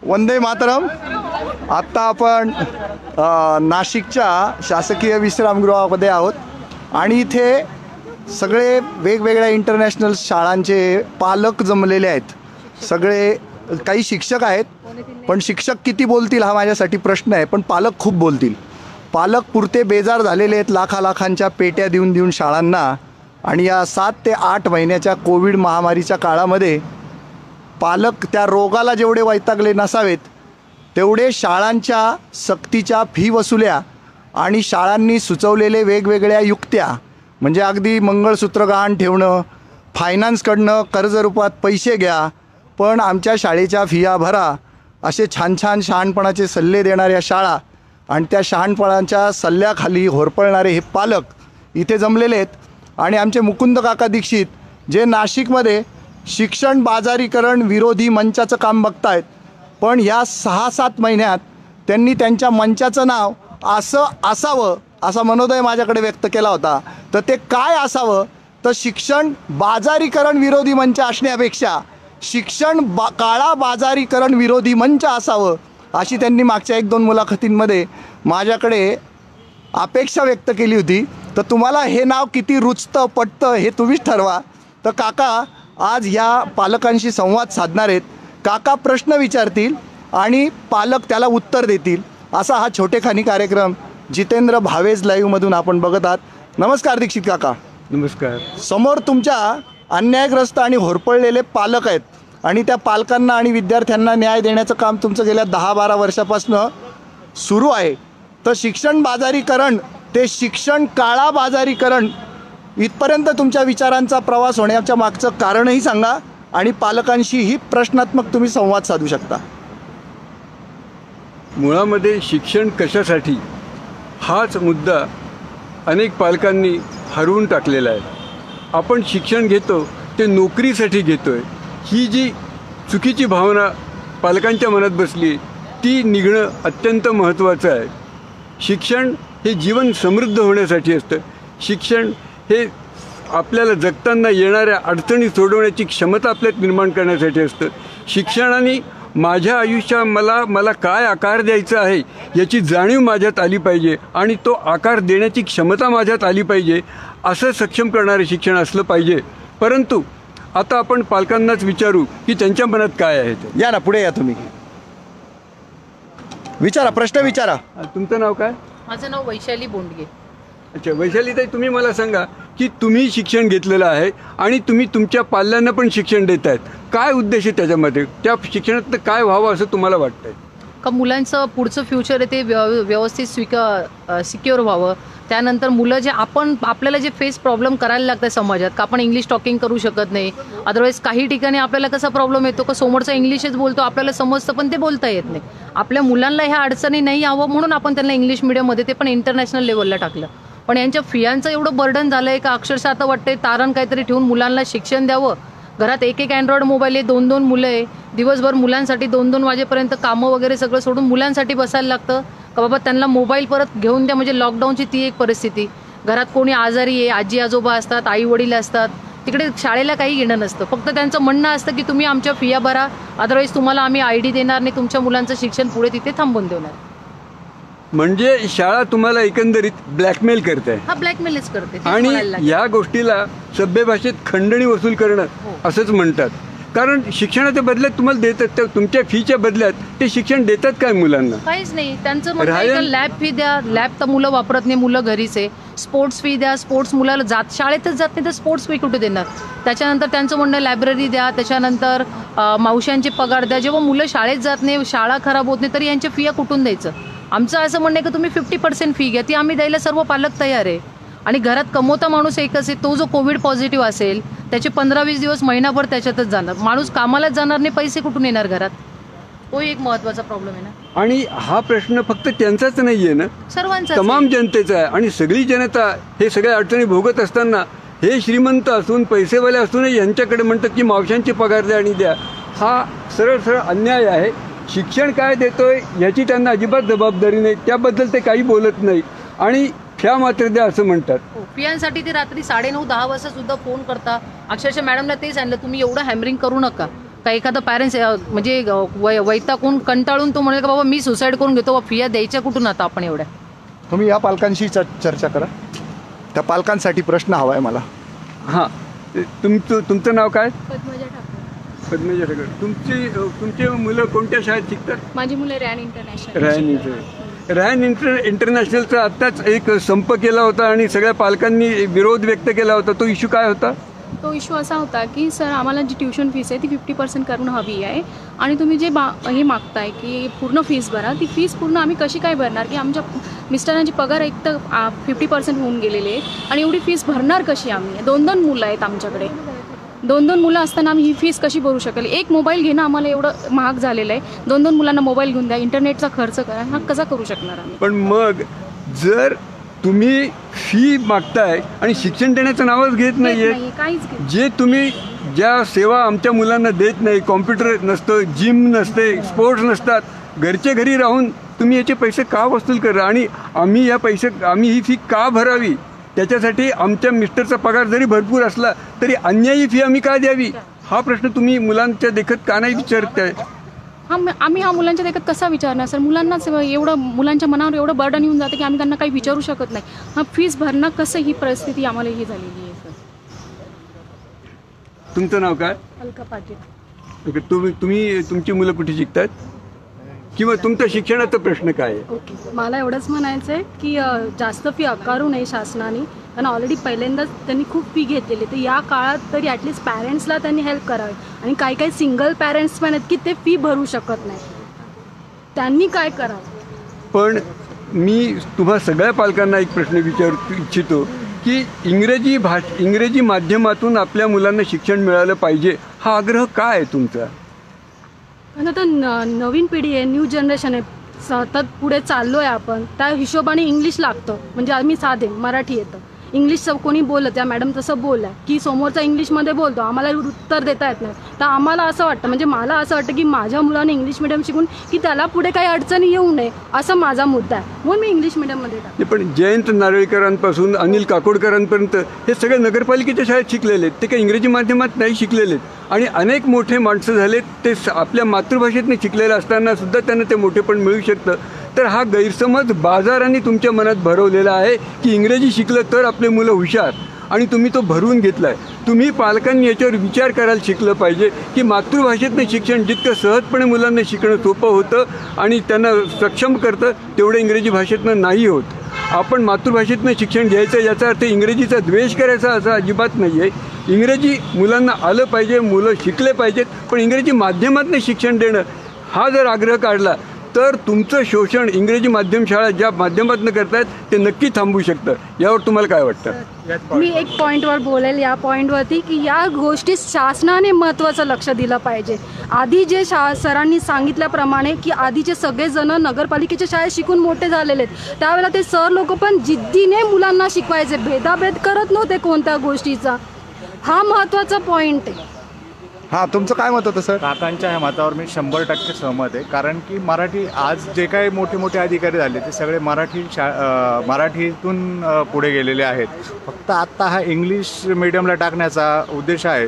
वंदे मातरम. आत्ता आपण नाशिकच्या शासकीय विश्रामगृहामध्ये आहोत आणि इथे सगळे वेगवेगळ्या इंटरनॅशनल शाळांचे पालक जमलेले आहेत. सगळे काही शिक्षक आहेत, पण शिक्षक किती बोलतील हा माझ्यासाठी प्रश्न आहे. पण पालक खूप बोलतील. पालक पुरते बेजार झालेले आहेत लाखांच्या पेट्या देऊन देऊन शाळांना. आणि या 7 ते 8 महिन्याच्या कोविड महामारीच्या काळामध्ये पालक त्या रोगाला जेवढे वैतागले नसावेत तेवढे शाळांच्या सक्तीच्या फी वसुल्या आणि शाळांनी सुचवलेले वेगवेगळ्या युक्त्या, म्हणजे अगदी मंगळसूत्र गहाण ठेवणं, फायनान्सकडनं कर्ज रूपात पैसे घ्या पण आमच्या शाळेच्या फिया भरा, असे छान छान शहाणपणाचे सल्ले देणाऱ्या शाळा आणि त्या शहाणपणाच्या सल्ल्याखाली होरपळणारे हे पालक इथे जमलेले आहेत. आणि आमचे मुकुंद काका दीक्षित जे नाशिकमध्ये शिक्षण बाजारीकरण विरोधी मंचाचं काम बघतायत, पण ह्या 6-7 महिन्यात त्यांनी त्यांच्या मंचाचं नाव असं असावं असा मनोदय माझ्याकडे व्यक्त केला होता. तर ते काय असावं तर शिक्षण बाजारीकरण विरोधी मंच असण्यापेक्षा काळा बाजारीकरण विरोधी मंच असावं अशी त्यांनी मागच्या 1-2 मुलाखतींमध्ये माझ्याकडे अपेक्षा व्यक्त केली होती. तर तुम्हाला हे नाव किती रुचतं पटतं हे तुम्हीच ठरवा. तर काका आज ह्या पालकांशी संवाद साधणार आहेत. काका प्रश्न विचारतील आणि पालक त्याला उत्तर देतील, असा हा छोटेखानी कार्यक्रम जितेंद्र भावेज लाईव्हमधून आपण बघत आहात. नमस्कार दीक्षित काका. नमस्कार. समोर तुमच्या अन्यायग्रस्त आणि होरपळलेले पालक आहेत आणि त्या पालकांना आणि विद्यार्थ्यांना न्याय देण्याचं काम तुमचं गेल्या 10-12 वर्षापासून सुरू आहे. तर शिक्षण बाजारीकरण ते शिक्षण काळा बाजारीकरण इथपर्यंत तुमच्या विचारांचा प्रवास होण्याच्या मागचं कारणही सांगा आणि पालकांशीही प्रश्नात्मक तुम्ही संवाद साधू शकता. मुळामध्ये शिक्षण कशासाठी हाच मुद्दा अनेक पालकांनी हरवून टाकलेला आहे. आपण शिक्षण घेतो ते नोकरीसाठी घेतो आहे, ही जी चुकीची भावना पालकांच्या मनात बसली ती निघणं अत्यंत महत्त्वाचं आहे. शिक्षण हे जीवन समृद्ध होण्यासाठी असतं. शिक्षण हे आपल्याला जगताना येणाऱ्या अडचणी सोडवण्याची क्षमता आपल्यात निर्माण करण्यासाठी असतं. शिक्षणाने माझ्या आयुष्यात मला काय आकार द्यायचा आहे याची जाणीव माझ्यात आली पाहिजे आणि तो आकार देण्याची क्षमता माझ्यात आली पाहिजे, असं सक्षम करणारे शिक्षण असलं पाहिजे. परंतु आता आपण पालकांनाच विचारू की त्यांच्या मनात काय आहे ते. या ना पुढे या, तुम्ही विचारा, प्रश्न विचारा. तुमचं नाव काय? माझं नाव वैशाली बोंडगे. अच्छा वैशालीताई, तुम्ही मला सांगा की तुम्ही शिक्षण घेतलेलं आहे आणि तुम्ही तुमच्या पाल्यांना पण शिक्षण देत आहेत. काय उद्देश आहे त्याच्यामध्ये? त्या शिक्षणात काय व्हावं असं तुम्हाला वाटतंय? का मुलांचं पुढचं फ्युचर आहे ते व्यवस्थित सिक्युअर व्हावं. त्यानंतर मुलं जे आपल्याला जे फेस प्रॉब्लेम करायला लागतात समाजात, का आपण इंग्लिश टॉकिंग करू शकत नाही. अदरवाईज काही ठिकाणी आपल्याला कसा प्रॉब्लेम येतो का समोरचा इंग्लिशच बोलतो, आपल्याला समजतं पण ते बोलता येत नाही. आपल्या मुलांना ह्या अडचणी नाही यावं म्हणून आपण त्यांना इंग्लिश मिडियममध्ये ते पण इंटरनॅशनल लेवलला टाकलं. पण यांच्या फियांचं एवढं बर्डन झालं आहे का अक्षरशः आता वाटते तारण काहीतरी ठेवून मुलांना शिक्षण द्यावं. घरात एक अँड्रॉइड मोबाईल आहे, 2-2 मुलं आहे, दिवसभर मुलांसाठी 2-2 वाजेपर्यंत कामं वगैरे सगळं सोडून मुलांसाठी बसायला लागतं का बाबा त्यांना मोबाईल परत घेऊन द्या. म्हणजे लॉकडाऊनची ती एक परिस्थिती. घरात कोणी आजारी आहे, आजी आजोबा असतात, आई वडील असतात, तिकडे शाळेला काही घेणं नसतं. फक्त त्यांचं म्हणणं असतं की तुम्ही आमच्या फिया भरा, अदरवाईज तुम्हाला आम्ही ID देणार नाही, तुमच्या मुलांचं शिक्षण पुढे तिथे थांबवून देणार. म्हणजे शाळा तुम्हाला एकंदरीत ब्लॅकमेल करते. हा ब्लॅकमेलच करते. आणि या गोष्टीला सभ्य भाषेत खंडणी वसूल करणं असंच म्हणतात. कारण शिक्षणाच्या बदल्यात तुम्हाला देतात, तुमच्या फीच्या बदल्यात ते शिक्षण देतात काय मुलांना? काहीच नाही. त्यांचं म्हणणं लॅब फी द्या, लॅब तर मुलं वापरत नाही, मुलं घरीच आहे. स्पोर्ट्स फी द्या, स्पोर्ट्स मुलाला शाळेतच जात नाही तर स्पोर्ट्स फी कुठे देणार. त्याच्यानंतर त्यांचं म्हणणं लायब्ररी द्या, त्याच्यानंतर मावशांचे पगार द्या. जेव्हा मुलं शाळेत जात नाही, शाळा खराब होत नाही, तरी यांच्या फिया कुठून द्यायचं? आमचं असं म्हणणं आहे की तुम्ही 50% फी घ्या, ती आम्ही द्यायला सर्व पालक तयार आहे. आणि घरात कमवता माणूस एकच आहे, तो जो कोविड पॉझिटिव्ह असेल त्याचे 15-20 दिवस महिनाभर त्याच्यातच जाणार. माणूस कामालाच जाणार नाही, पैसे कुठून येणार घरात? तो एक महत्त्वाचा प्रॉब्लेम आहे ना. आणि हा प्रश्न फक्त त्यांचाच नाही आहे ना, सर्वांचा, तमाम जनतेचा आहे. आणि सगळी जनता हे सगळ्या अडचणी भोगत असताना हे श्रीमंत असून पैसेवाले असूनही यांच्याकडे म्हणतात की मावशांचे पगार द्या आणि द्या. हा सरळ अन्याय आहे. शिक्षण काय देतोय याची त्यांना अजिबात जबाबदारी नाही, त्याबद्दल ते काही बोलत नाही आणि फ्या मात्र द्या असं म्हणतात. फियांसाठी ते रात्री 9:30-10 वाजता सुद्धा फोन करता. अक्षरशः मॅडमला ते सांगितलं तुम्ही एवढं हॅमरिंग करू नका, का एखादा पॅरेंट्स म्हणजे वैतागून कंटाळून तो म्हणेल का बाबा मी सुसाईड करून घेतो, फिया द्यायच्या कुठून आता आपण एवढ्या. तुम्ही या पालकांशी चर्चा करा. त्या पालकांसाठी प्रश्न हवा आहे मला. हां, तुमचं नाव काय? पद्मजा ठाकरे. पद्मजा ठाकरे. तुमची मुलं कोणत्या शाळेत शिकतात? माझी मुलं रॅन इंटरनॅशनल. रॅन इंटरनॅशनलचा आत्ताच एक संप केला होता आणि सगळ्या पालकांनी विरोध व्यक्त केला होता. तो इश्यू काय होता? तो इश्यू असा होता की सर आम्हाला जी ट्युशन फीस आहे ती 50% करून हवी आहे आणि तुम्ही जे हे मागताय की पूर्ण फीस भरा, ती फीस पूर्ण आम्ही कशी काय भरणार की आमच्या मिस्टरांची पगार एक तर 50% होऊन गेलेले आहे आणि एवढी फीस भरणार कशी आम्ही? 2 मुलं आहेत आमच्याकडे. 2 मुलं असताना आम्ही ही फीस कशी भरू शकेल? एक मोबाईल घेणं आम्हाला एवढं महाग झालेलं आहे. 2 मुलांना मोबाईल घेऊन द्या, इंटरनेटचा खर्च करा, हा कसा करू शकणार आम्ही? पण मग जर तुम्ही फी मागताय आणि शिक्षण देण्याचं नावच घेत नाहीये, काहीच जे तुम्ही ज्या सेवा आमच्या मुलांना देत नाही, कॉम्प्युटर नसतं, जिम नसते, स्पोर्ट्स नसतात, घरचे घरी राहून तुम्ही याचे पैसे का वसूल करा आणि आम्ही ही फी का भरावी? त्याच्यासाठी आमच्या मिस्टरचा पगार जरी भरपूर असला तरी अन्यायी फी आम्ही का द्यावी? हा प्रश्न तुम्ही मुलांच्या देखत का नाही विचारताय? आम्ही हा मुलांच्या देखत कसा विचारणार सर? मुलांनाच एवढं, मुलांच्या मनावर एवढं बर्डन येऊन जातं की आम्ही त्यांना काही विचारू शकत नाही. हा फीस भरणं कसं, ही परिस्थिती आम्हाला ही झालेली आहे सर. तुमचं नाव काय? अलका पाटील. तुम्ही तुमची मुलं कुठे शिकतात किंवा तुमच्या शिक्षणाचा प्रश्न काय आहे? ओके, मला एवढंच म्हणायचं आहे की जास्त फी आकारू नये शासनाने, कारण ऑलरेडी पहिल्यांदाच त्यांनी खूप फी घेतलेली. तर या काळात तरी ॲटलिस्ट पॅरेंट्सला त्यांनी हेल्प करावी. आणि काही काही सिंगल पॅरेंट्स पण आहेत की ते फी भरू शकत नाही, त्यांनी काय करावं? पण मी तुम्हा सगळ्या पालकांना एक प्रश्न विचारू इच्छितो की इंग्रजी माध्यमातून आपल्या मुलांना शिक्षण मिळालं पाहिजे, हा आग्रह काय आहे तुमचा? कारण आता नवीन पिढी आहे, न्यू जनरेशन आहे, सतत पुढे चाललो आहे आपण. त्या हिशोबाने इंग्लिश लागतं. म्हणजे आम्ही साधे मराठी येतं, इंग्लिश कोणी बोलत, त्या मॅडम तसं बोलला की समोरचा इंग्लिशमध्ये बोलतो, आम्हाला उत्तर देता येत नाही. तर आम्हाला असं वाटतं, म्हणजे मला असं वाटतं की माझ्या मुलाने इंग्लिश मिडियम शिकून की त्याला पुढे काही अडचणी येऊ नये, असा माझा मुद्दा आहे. म्हणून मी इंग्लिश मिडियममध्ये टाकते. पण जयंत नारळीकरांपासून अनिल काकोडकरांपर्यंत हे सगळे नगरपालिकेच्या शाळेत शिकलेले आहेत, ते काही इंग्रजी माध्यमात नाही शिकलेले आहेत. आणि अनेक मोठे माणसं झालेत, ते आपल्या मातृभाषेतनं शिकलेलं असताना सुद्धा त्यांना ते मोठेपण मिळू शकतं. तर हा गैरसमज बाजाराने तुमच्या मनात भरवलेला आहे की इंग्रजी शिकलं तर आपले मुलं हुशार, आणि तुम्ही तो भरवून घेतला आहे. तुम्ही पालकांनी याच्यावर विचार करायला शिकलं पाहिजे की मातृभाषेतनं शिक्षण जितकं सहजपणे मुलांना शिकणं सोपं होतं आणि त्यांना सक्षम करतं, तेवढं इंग्रजी भाषेतनं नाही होत. आपण मातृभाषेतनं शिक्षण घ्यायचं याचा अर्थ इंग्रजीचा द्वेष करायचा असा अजिबात नाही आहे. इंग्रजी मुलांना आलं पाहिजे, मुलं शिकले पाहिजेत, पण इंग्रजी माध्यमातनं शिक्षण देणं हा जर आग्रह काढला तर तुमचं शोषण इंग्रजी माध्यम शाळा ज्या माध्यमातून करतायत ते नक्की थांबू शकतं. यावर तुम्हाला काय वाटतं? मी एक पॉईंटवर बोलेल, या पॉईंटवरती की या गोष्टी शासनाने महत्त्वाचं लक्ष दिलं पाहिजे. आधी जे सरांनी सांगितल्याप्रमाणे की आधीचे सगळेजण नगरपालिकेच्या शाळेत शिकून मोठे झालेले आहेत, त्यावेळेला ते सर लोक पण जिद्दीने मुलांना शिकवायचे, भेदाभेद करत नव्हते कोणत्या गोष्टीचा. हा महत्त्वाचा पॉईंट आहे. हां, तुमचं काय मत होतं सर? काकांच्या ह्या मतावर मी 100% सहमत आहे. कारण की मराठी आज जे काही मोठे मोठे अधिकारी झाले ते सगळे मराठीतून पुढे गेलेले आहेत. फक्त आत्ता हा इंग्लिश मीडियमला टाकण्याचा उद्देश आहे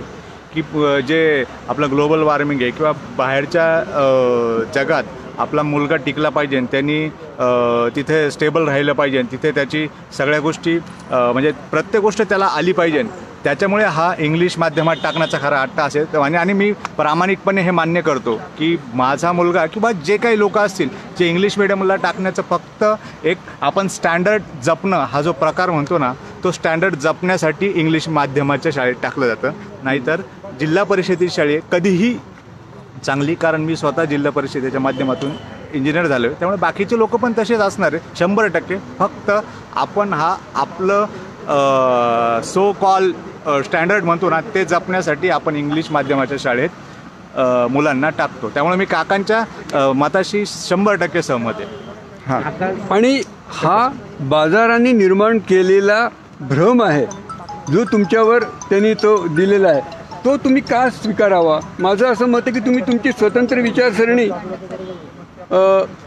की जे आपलं ग्लोबल वॉर्मिंग आहे किंवा बाहेरच्या जगात आपला मुलगा टिकला पाहिजे, त्यांनी तिथे स्टेबल राहिलं पाहिजे, तिथे त्याची सगळ्या गोष्टी म्हणजे प्रत्येक गोष्ट त्याला आली पाहिजे. त्याच्यामुळे हा इंग्लिश माध्यमात टाकण्याचा खरा हट्टा असेल. आणि मी प्रामाणिकपणे हे मान्य करतो की माझा मुलगा किंवा जे काही लोक असतील जे इंग्लिश मिडियमला टाकण्याचं फक्त एक आपण स्टँडर्ड जपणं हा जो प्रकार म्हणतो ना, तो स्टँडर्ड जपण्यासाठी इंग्लिश माध्यमाच्या शाळेत टाकलं जातं. नाहीतर जिल्हा परिषदेची शाळे कधीही चांगली, कारण मी स्वतः जिल्हा परिषदेच्या माध्यमातून इंजिनियर झालो आहे, त्यामुळे बाकीचे लोक पण तसेच असणार आहे 100%. फक्त आपण हा आपलं सो कॉल स्टँडर्ड म्हणतो ना, ते जपण्यासाठी आपण इंग्लिश माध्यमाच्या शाळेत मुलांना टाकतो. त्यामुळे मी काकांच्या मताशी 100% सहमत आहे. हां, आणि हा बाजाराने निर्माण केलेला भ्रम आहे जो तुमच्यावर त्यांनी तो दिलेला आहे, तो तुम्ही का स्वीकारावा? माझं असं मत आहे की तुम्ही तुमची स्वतंत्र विचारसरणी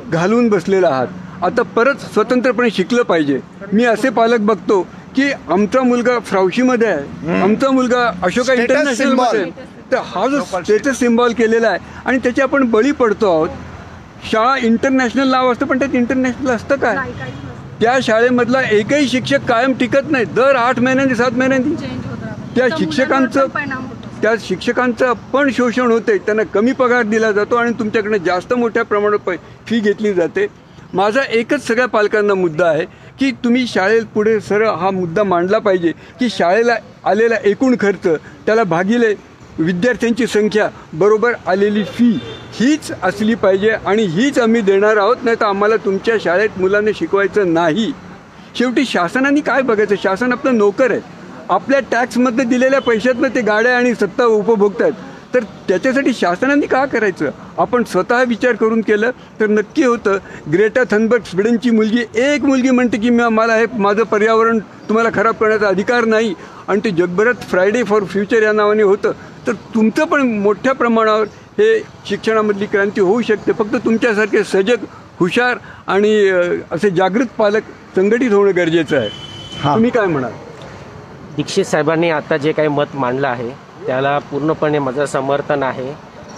घालून बसलेला आहात. आता परत स्वतंत्रपणे शिकलं पाहिजे. मी असे पालक बघतो की आमचा मुलगा फ्रावशीमध्ये आहे, आमचा मुलगा अशोका Status इंटरनॅशनलमध्ये symbol. आहे, तर हा जो स्टेटस सिम्बॉल केलेला आहे आणि त्याचे आपण बळी पडतो आहोत. शाळा इंटरनॅशनल नाव असतं पण त्यात इंटरनॅशनल असतं काय? त्या शाळेमधला एकही शिक्षक कायम टिकत नाही. दर 8 महिन्यांनी 7 महिन्यांनी त्या शिक्षकांचं पण शोषण होते. त्यांना कमी पगार दिला जातो आणि तुमच्याकडनं जास्त मोठ्या प्रमाणात फी घेतली जाते. माझा एकच सगळ्या पालकांना मुद्दा आहे की तुम्ही शाळेपुढे सरळ हा मुद्दा मांडला पाहिजे की शाळेला आलेला एकूण खर्च, त्याला भागिले विद्यार्थ्यांची संख्या, बरोबर आलेली फी हीच असली पाहिजे आणि हीच आम्ही देणार आहोत. नाही तर आम्हाला तुमच्या शाळेत मुलांना शिकवायचं नाही. शेवटी शासनाने काय बघायचं? शासन आपलं नोकर आहे. आपल्या टॅक्समध्ये दिलेल्या पैशातनं ते गाड्या आणि सत्ता उपभोगतात. तर त्याच्यासाठी शासनाने का करायचं? आपण स्वतः विचार करून केलं तर नक्की होतं. ग्रेटा थनबर्ग स्वीडनची मुलगी, एक मुलगी म्हणते की मला हे माझं पर्यावरण तुम्हाला खराब करण्याचा अधिकार नाही आणि ते जगभरात फ्रायडे फॉर फ्युचर या नावाने होतं. तर तुमचं पण मोठ्या प्रमाणावर हे शिक्षणामधली क्रांती होऊ शकते. फक्त तुमच्यासारखे सजग, हुशार आणि असे जागृत पालक संघटित होणं गरजेचं आहे. तुम्ही काय म्हणाल? दीक्षित साहेबांनी आता जे काही मत मांडलं आहे त्याला पूर्णपणे माझं समर्थन आहे.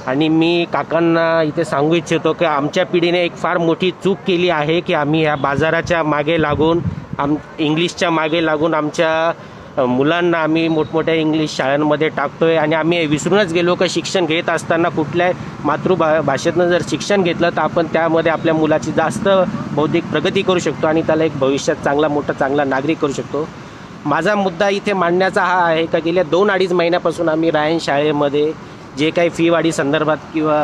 आणि मी काकांना इथे सांगू इच्छितो की आमच्या पिढीने एक फार मोठी चूक केली आहे की आम्ही ह्या बाजाराच्या मागे लागून, इंग्लिशच्या मागे लागून आमच्या मुलांना आम्ही मोठमोठ्या इंग्लिश शाळांमध्ये टाकतोय आणि आम्ही विसरूनच गेलो की शिक्षण घेत असताना कुठल्या मातृभाषेतनं जर शिक्षण घेतलं तर आपण त्यामध्ये आपल्या मुलाची जास्त बौद्धिक प्रगती करू शकतो आणि त्याला एक भविष्यात चांगला नागरिक करू शकतो. माझा मुद्दा इथे मांडण्याचा हा आहे का गेल्या 2-2.5 महिन्यापासून आम्ही रायन शाळेमध्ये जे काही फी वाढी संदर्भात किंवा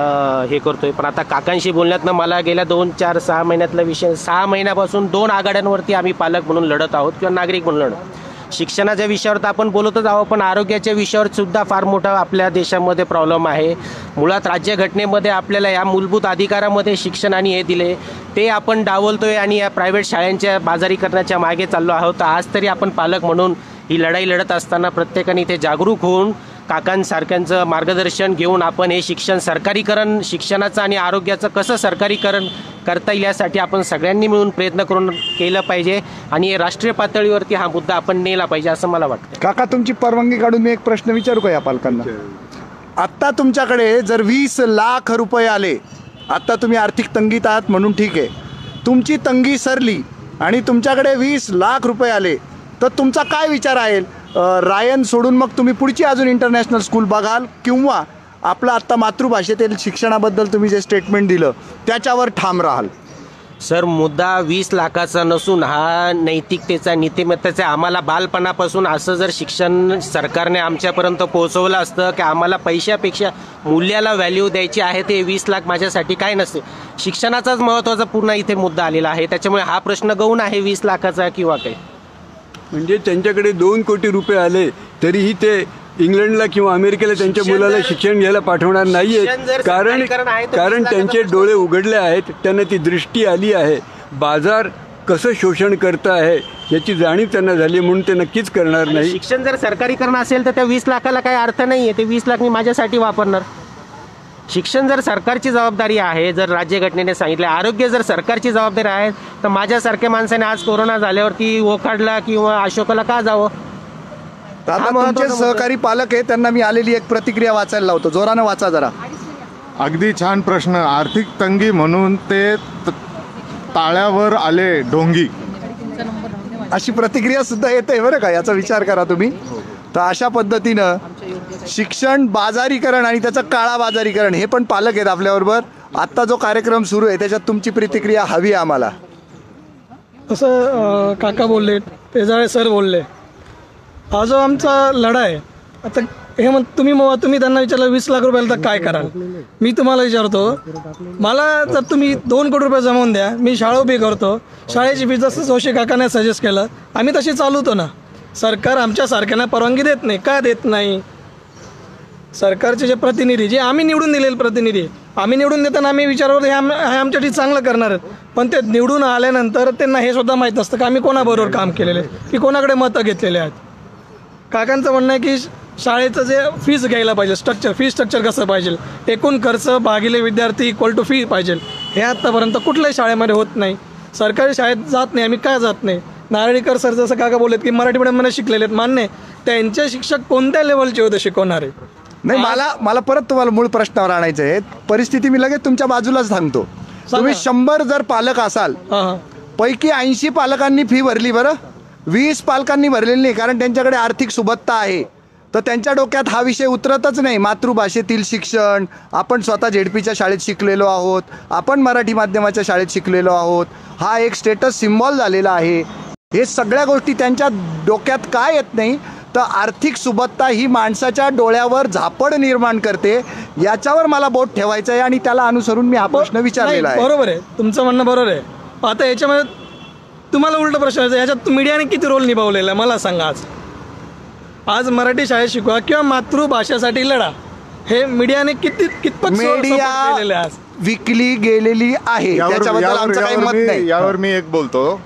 हे करतोय, पण आता काकांशी बोलण्यातनं मला गेल्या 2-4-6 महिन्यातला विषय, 6 महिन्यापासून 2 आघाड्यांवरती आम्ही पालक म्हणून लढत आहोत किंवा नागरिक म्हणून लढत. शिक्षणाच्या विषयावर तर आपण बोलतच आहोत, पण आरोग्याच्या विषयावर सुद्धा फार मोठा आपल्या देशामध्ये प्रॉब्लेम आहे. मुळात राज्यघटनेमध्ये आपल्याला या मूलभूत अधिकारामध्ये शिक्षण आणि हे दिले ते आपण डावलतोय आणि या प्रायव्हेट शाळांच्या बाजारीकरणाच्या मागे चाललो आहोत. आज तरी आपण पालक म्हणून ही लढाई लढत असताना प्रत्येकाने इथे जागरूक होऊन काकांसारख्यांचं मार्गदर्शन घेऊन आपण हे शिक्षण सरकारीकरण, शिक्षणाचं आणि आरोग्याचं कसं सरकारीकरण करता येईल यासाठी आपण सगळ्यांनी मिळून प्रयत्न करून केलं पाहिजे आणि राष्ट्रीय पातळीवरती हा मुद्दा आपण नेला पाहिजे असं मला वाटतं. काका, तुमची परवानगी काढून मी एक प्रश्न विचारू का या पालकांना? आत्ता तुमच्याकडे जर 20 लाख रुपये आले, आत्ता तुम्ही आर्थिक तंगीत आहात म्हणून ठीक आहे, तुमची तंगी सरली आणि तुमच्याकडे 20 लाख रुपये आले तर तुमचा काय विचार आहे? रायन सोडून मग तुम्ही पुढची अजून इंटरनॅशनल स्कूल बघाल किंवा आपलं आत्ता मातृभाषेतील शिक्षणाबद्दल तुम्ही जे स्टेटमेंट दिलं त्याच्यावर ठाम राहाल? सर, मुद्दा 20 लाखाचा नसून हा नैतिकतेचा, नीतिमत्तेचा. आम्हाला बालपणापासून असं जर शिक्षण सरकारने आमच्यापर्यंत पोहोचवलं असतं की आम्हाला पैशापेक्षा मूल्याला व्हॅल्यू द्यायची आहे, ते 20 लाख माझ्यासाठी काय नसते. शिक्षणाचाच महत्त्वाचा पूर्ण इथे मुद्दा आलेला आहे. त्याच्यामुळे हा प्रश्न गौण आहे 20 लाखाचा किंवा काय. म्हणजे त्यांच्याकडे 2 कोटी रुपये आले तरीही ते इंग्लंडला किंवा अमेरिकेला त्यांच्या मुलाला शिक्षण घ्यायला पाठवणार नाहीये. कारण त्यांचे डोळे उघडले आहेत, त्यांना ती दृष्टी आली आहे. बाजार कसं शोषण करत आहे याची जाणीव त्यांना झाली म्हणून ते नक्कीच करणार नाही. शिक्षण जर सरकारीकरण असेल तर त्या 20 लाखाला काही अर्थ नाही आहे. ते 20 लाख मी माझ्यासाठी वापरणार. शिक्षण जर सरकारची जबाबदारी आहे, जर राज्यघटनेने सांगितलं, आरोग्य जर सरकारची जबाबदारी आहे, तर माझ्यासारख्या माणसाने आज कोरोना झाल्यावरती ओखाडला किंवा अशोकाला का जावं? आता तुमचे सहकारी पालक आहे, त्यांना मी आलेली एक प्रतिक्रिया वाचायला लावतो. जोरानं वाचा जरा. अगदी छान प्रश्न. आर्थिक तंगी म्हणून ते ताळ्यावर आले ढोंगी, अशी प्रतिक्रिया सुद्धा येते बरं का. याचा विचार करा तुम्ही. तर अशा पद्धतीनं शिक्षण बाजारीकरण आणि त्याचं काळा बाजारीकरण हे पण पालक आहेत आपल्याबरोबर. आत्ता जो कार्यक्रम सुरू आहे त्याच्यात तुमची प्रतिक्रिया हवी आहे आम्हाला. असं काका बोलले, पेजाळे सर बोलले, हा जो आमचा लढा आहे, आता हे तुम्ही त्यांना विचारलं 20 लाख रुपयाला तर काय कराल? मी तुम्हाला विचारतो, मला जर तुम्ही 2 कोटी रुपये जमवून द्या, मी शाळा उभी करतो, शाळेची फी जसं जोशी काकाने सजेस्ट केलं आम्ही तशी चालवतो ना. सरकार आमच्या सारख्यांना परवानगी देत नाही. का देत नाही? सरकारचे जे प्रतिनिधी, जे आम्ही निवडून दिलेले प्रतिनिधी, आम्ही निवडून देताना आम्ही विचारवर हे आमच्यासाठी चांगलं करणार आहेत, पण ते निवडून आल्यानंतर त्यांना हे सुद्धा माहीत नसतं की आम्ही कोणाबरोबर काम केलेले, की कोणाकडे मतं घेतलेले आहेत. काकांचं म्हणणं आहे की शाळेचं जे फीस घ्यायला पाहिजे, फी स्ट्रक्चर कसं पाहिजे, एकूण खर्च भागिले विद्यार्थी इक्वल टू फी पाहिजे, हे आत्तापर्यंत कुठल्याही शाळेमध्ये होत नाही. सरकारी शाळेत जात नाही. आम्ही काय जात नाही? नारळीकर सर जसं काका बोलत की मराठी मीडियममध्ये शिकलेले आहेत, मान्य. त्यांचे शिक्षक कोणत्या लेवलचे होते शिकवणारे? नाही, मला परत तुम्हाला मूळ प्रश्नावर आणायचं आहे. परिस्थिती मी लगेच तुमच्या बाजूलाच सांगतो. तुम्ही 100 जर पालक असाल, पैकी 80 पालकांनी फी भरली, बरं 20 पालकांनी भरलेली नाही, कारण त्यांच्याकडे आर्थिक सुबत्ता आहे. तर त्यांच्या डोक्यात हा विषय उतरतच नाही. मातृभाषेतील शिक्षण, आपण स्वतः झेडपीच्या शाळेत शिकलेलो आहोत, आपण मराठी माध्यमाच्या शाळेत शिकलेलो आहोत, हा एक स्टेटस सिम्बॉल झालेला आहे. हे सगळ्या गोष्टी त्यांच्या डोक्यात काय येत नाही, तर आर्थिक सुबत्ता ही माणसाच्या डोळ्यावर झापड निर्माण करते. याच्यावर मला बोट ठेवायचं आहे आणि त्याला अनुसरून मी हा प्रश्न विचारलेला आहे. बरोबर आहे, तुमचं म्हणणं बरोबर आहे. आता याच्यामध्ये तुम्हाला उलट प्रश्न आहे, याच्यात मीडियाने किती रोल निभावलेला आहे मला सांगा. आज मराठी शाळेत शिकवा किंवा मातृभाषेसाठी लढा, हे मीडियाने कितपत मीडिया विकली गेलेली आहे, त्याच्याबद्दल आमचं काही मत नाही. यावर मी एक बोलतो.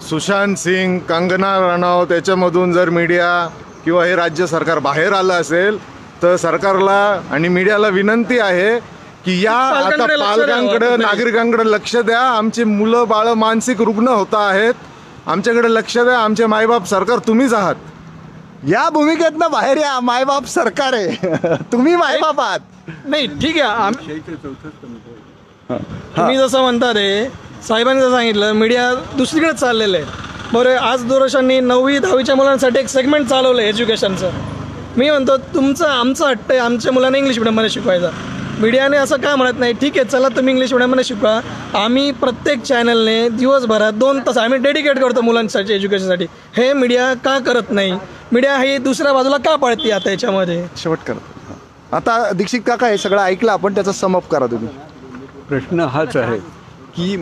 सुशांत सिंग, कंगना रनौत याच्यामधून जर मीडिया किंवा हे राज्य सरकार बाहेर आलं असेल तर सरकारला आणि मीडियाला विनंती आहे की या आता पालकांकडे, नागरिकांकडे लक्ष द्या. आमची मुलं बाळं मानसिक रुग्ण होत आहेत, आमच्याकडे लक्ष द्या. आमचे मायबाप सरकार तुम्हीच आहात. या भूमिकेतनं बाहेर या. मायबाप सरकार आहे, तुम्ही मायबाप आहात. नाही ठीक आहे. तुम्ही जसं म्हणता रे, साहेबांनी जसं सांगितलं, मीडिया दुसरीकडे चाललेलं आहे. बरं, आज दूरदर्शननी 9वी 10वीच्या मुलांसाठी एक सेगमेंट चालवलं आहे एज्युकेशनचं. मी म्हणतो आमचं हट्ट आहे आमच्या मुलांना इंग्लिश मिडियममध्ये शिकवायचा. मीडियाने असं का म्हणत नाही, ठीक आहे चला तुम्ही इंग्लिश मिडियममध्ये शिकवा, आम्ही प्रत्येक चॅनलने दिवसभरात 2 तास आम्ही डेडिकेट करतो मुलांसाठी एज्युकेशनसाठी. हे मीडिया का करत नाही? मीडिया ही दुसऱ्या बाजूला का पळते आता याच्यामध्ये? शेवट करतो. आता दीक्षित काका हे सगळं ऐकलं आपण, त्याचा समअप करा तुम्ही. प्रश्न हाच आहे की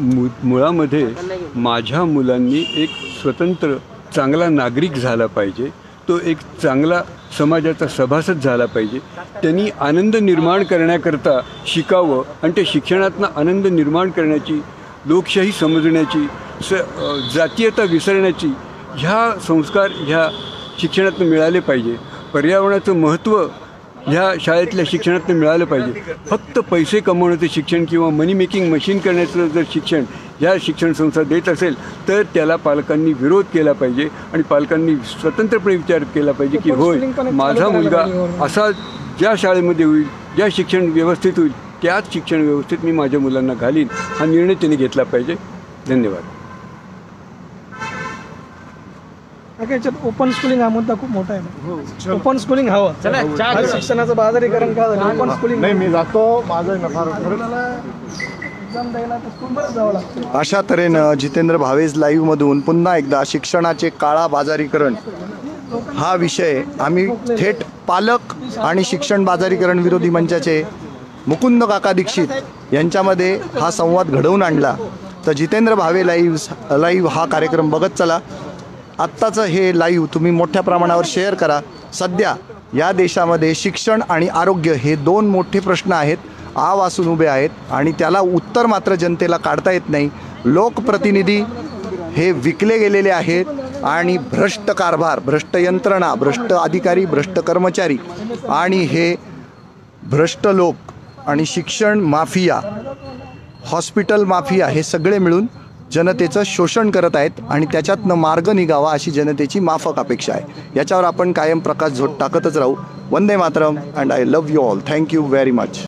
मुळामध्ये माझ्या मुलांनी एक स्वतंत्र चांगला नागरिक झाला पाहिजे, तो एक चांगला समाजाचा सभासद झाला पाहिजे. त्यांनी आनंद निर्माण करण्याकरता शिकावं आणि ते शिक्षणातनं आनंद निर्माण करण्याची, लोकशाही समजण्याची, जातीयता विसरण्याची ह्या संस्कार ह्या शिक्षणातून मिळाले पाहिजे. पर्यावरणाचं महत्त्व ह्या शाळेतल्या शिक्षणातून मिळालं पाहिजे. फक्त पैसे कमवण्याचं शिक्षण किंवा मनी मेकिंग मशीन करण्याचं जर शिक्षण ह्या शिक्षण संस्था देत असेल तर त्याला पालकांनी विरोध केला पाहिजे आणि पालकांनी स्वतंत्रपणे विचार केला पाहिजे की होय, माझा मुलगा असा ज्या शाळेमध्ये होईल, ज्या शिक्षण व्यवस्थित होईल, त्याच शिक्षण व्यवस्थेत मी माझ्या मुलांना घालीन, हा निर्णय त्यांनी घेतला पाहिजे. धन्यवाद. ओपन स्कूलिंग हा मुद्दा खूप मोठा आहे. ओपन स्कूलिंग हवं. शिक्षणाचं बाजारीकरण का झालं? ओपन स्कूलिंग नाही, मी जातो, माझं नफार. अशा तऱ्हेनं जितेंद्र भावेज लाईव्हमधून पुन्हा एकदा शिक्षणाचे काळा बाजारीकरण हा विषय आम्ही थेट पालक आणि शिक्षण बाजारीकरण विरोधी मंचाचे मुकुंद काका दीक्षित यांच्यामध्ये हा संवाद घडवून आणला. तर जितेंद्र भावे लाईव्ह हा कार्यक्रम बघत चला. आत्ताचं हे लाईव्ह तुम्ही मोठ्या प्रमाणावर शेअर करा. सध्या या देशामध्ये शिक्षण आणि आरोग्य हे 2 मोठे प्रश्न आहेत, आ वासून उभे आहेत आणि त्याला उत्तर मात्र जनतेला काढता येत नाही. लोकप्रतिनिधी हे विकले गेलेले आहेत आणि भ्रष्ट कारभार, भ्रष्ट यंत्रणा, भ्रष्ट अधिकारी, भ्रष्ट कर्मचारी आणि हे भ्रष्ट लोक आणि शिक्षण माफिया, हॉस्पिटल माफिया हे सगळे मिळून जनतेचं शोषण करत आहेत आणि त्याच्यातनं मार्ग निघावा अशी जनतेची माफक अपेक्षा आहे. याच्यावर आपण कायम प्रकाश झोत टाकतच राहू. Vande Mataram and I love you all. Thank you very much.